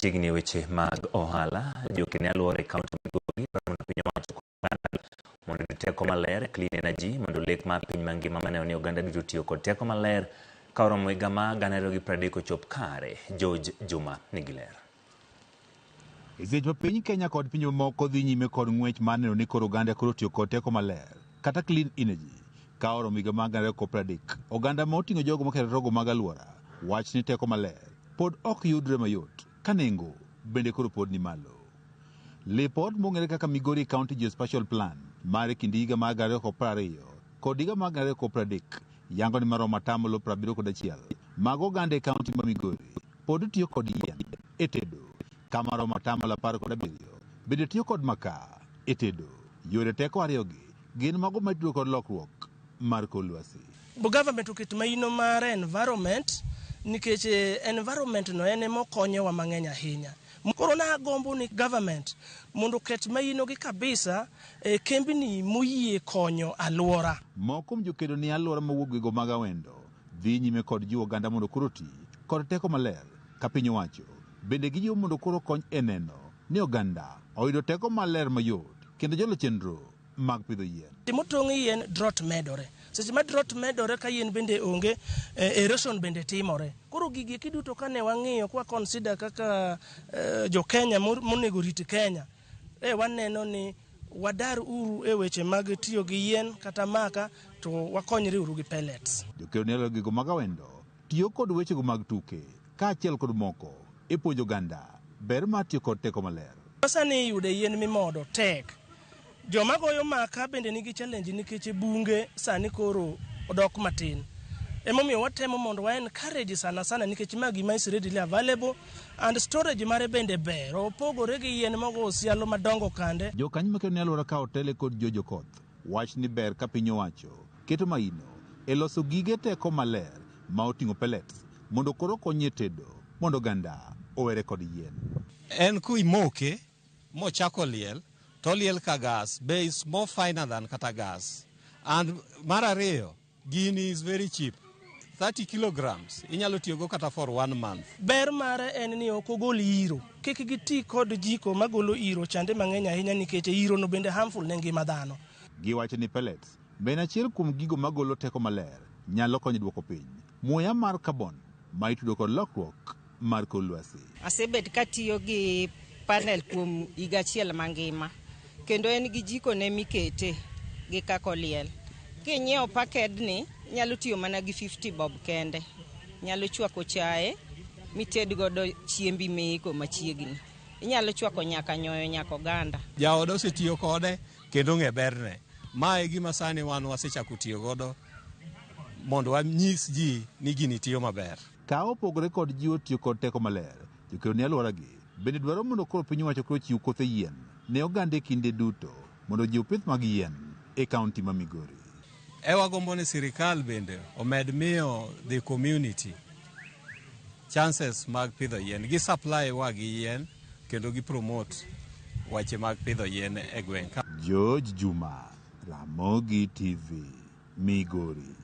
machiegni weche mag ohala jokene aluore kaunti Migori mondo piny owacho mondo teko maler clean energy mondo lek mar piny mangima mane oni oganda duto tiyo kod teko maler ka oromo higa ma 2030 ochop kare. George Juma nigi ler. Seche piny Kenya kod piny mamoko dhi nyime kod ng'wech mar neno ni koro oganda koro tiyo kod teko maler kata clean energy ka oromo higa ma 2030. Oganda ma oting'o jogo makelo rogo mag aluora wach ni teko maler pod ok yudre mayot ka nengo bende koro pod ni malo. Lipot mong'ere kaka Migori County Geospatial Plan mar kind higa mar 2020 kod higa mar 2030 yango ni maromo 71% mag oganda e kaunti ma Migori pod tiyo kod yien e tedo, ka maromo 17% bende tiyo kod makaa e tedo. Yore teko ariyogi gin mago matiyo kod lokruok mar kor lwasi. Government oket maino mar environment nikech environment no ene mokonyowa mang'eny ahinya. Koro na gombo ni government mondo ket maino gi kabisa kembni moyie konyo aluora. Moko jokedo ni aluora mawuok go mag awendo dhi nyime kod jiwo oganda mondo koro ti kod teko maler ka piny owacho bende gijiwo mondo koro kony e neno ni oganda oyudo teko maler mayot kendo jolo chenro mag pidho yien. Timotong' yien drought medore. Seche ma drought medore ka yien bende onge, erosion bende timore. Koro gigi kiduto kane wang'iyo kwa consider kaka jo Kenya monego rit Kenya. Waneno ni wadar uru e weche mag tiyo gi yien kata maka to wakonyre uru gi pellets. Jokedo ni aluora gigo mag awendo tiyo kod weche go mag tuke ka achiel kod moko e puonjo oganda ber mar tiyo kod teko maler. Sani yude yien mimodo tek. Joma goyo maka bende nigi challenge nikech bunge sani koro odok matin. Emomiyo watemo mondo wa encourage sana nikech magi ma is readily available and storage mare bende ber. Opogore gi yien mogo osialo madongo kande. Jokanyo makedo ni aluora ka otele kod jojo koth wach ni ber ka piny owacho keto maino e loso gige teko maler ma oting'o pellets mondo koro konye tedo mondo oganda owere kod yien. En kuimoke mochako liel to liel ka gas be is more finer than kata gas, and marariyo gini is very cheap, 30 kilograms inyalo tiyogo kata for 1 month. Ber mare en ni ok ogol iro, kik giti kod jiko magolo iro chande mang'eny ahinya nikech iro no bende harmful ne ngima dhano. Giwacho ni pellets ben achiel kuom gigo magolo teko maler nyalo konyo duoko piny muya mar carbon ma itudo kod lokruok mar kor lwasi. Asebet katiyo gi panel kuom higa achiel mangima kendo en gi jiko ne mikete gi kako liel. Kinyiewo paked ni nyalo tiyo mana gi 50 bob kende. Nyalo chwako chae mited godo chiembi meiko machiegni. Inyalo chwako nyaka nyoyo nyaka oganda. Jaodo osetiyo kode kendo ng'e berne. Mae gima sani wan wasechako tiyo godo mondo wanyis ji ni gini tiyo maber. Ka opogore kod jiwo tiyo kod teko maler, jokedo ni aluora gi bende dwaro mondo koro piny owacho koro chiw kothe yien ne oganda e kinde duto mondo jiw pith mag yien e kaunti ma Migori. Wagombo ni sirikal bende omed miyo the community chances mag pidho yien, gi supply wa gi yien kendo gi promote wache mag pidho yien e gweng'. George Juma, Ramogi TV, Migori.